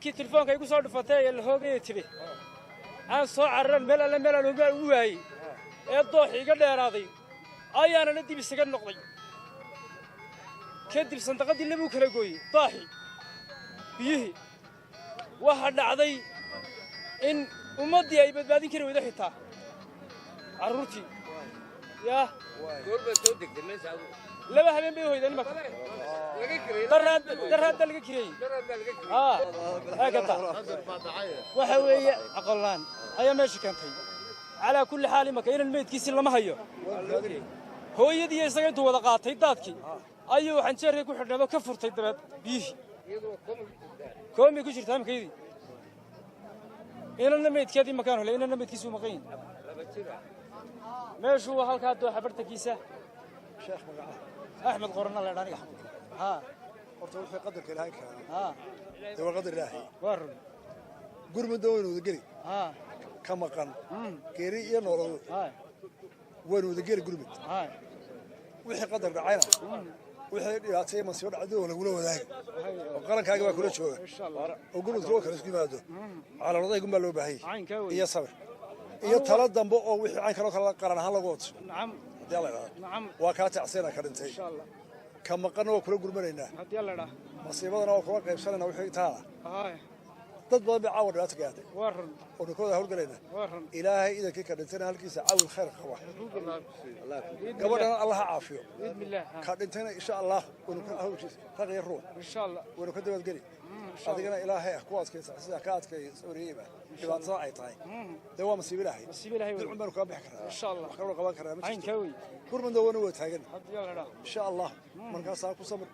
markii telefoonka igu soo dhufatay la hoogay tiri aan soo carran meel aan u waayay ee doox iga dheeraaday ayaana dib isaga noqday kadib sandaqadii lagu kala gooyay dooxi biyihii waxa dhacday in ummadii ay badbaadin kari wada xitaa carruurtii yaa goorba soo degtay meesha laba habeen bay hoydeen marka darraad laga kireeyay هكذا وحوي أقلان أيام ماشي كانتي على كل حال ما كاين الميت كيس لما هيو هو يدي يسقط وضقات هيداتكي أيوه حنشر يكون حنا كفر تيدبات بيه كومي كوشر تام كيدي إن الميت كذي مكانه لأن الميت كيسو مقين ما شو هالكاتو حبرت كيسة شيخ أحمد قرنا الله يرضى ها قلت في قدرك الهاي كان ها هو قدر الله ورن قرب دون ودقري ها كما قن كيري ينور ها وين ودقري قرب ها وحي قدر عينا وحي يعطي مسير عدو ولا وذاك وقرن كاجا كل شويه إن شاء الله وقرب تروح رسكي مادو على رضي قم له بهي عين كوي يا صبر يا ثلاث دنبو او وحي عين كلو كلا قرن ها لغوت نعم يلا نعم وكات عسينا كرنتي إن شاء الله كما قنوا كل قربنا هدي الله ده مصيبتنا وكوا قيبسنا وحي تاع هاي dad badan bay caawin dhawaato gaadhay ورن oo kooda hawlgalayna ورن ilaahay idinka ka dhintana halkiisa caawin khayr qaba gabadhana allah ha caafiyo بإذن الله ka dhintana insha Allah uu ka hawshiis raqay ruux إن شاء الله uu ka dabad gali adigana ilaahay ku adkaysa sida ka adkay Suuriyiba dhibaatada ay tahay dawa masiib ilaahay نسيب الله dad cumar ka bixi kara إن شاء الله wax kale qaban kara عين كوي kurmada wana way taagan هدي الله ده insha Allah markaas ku samir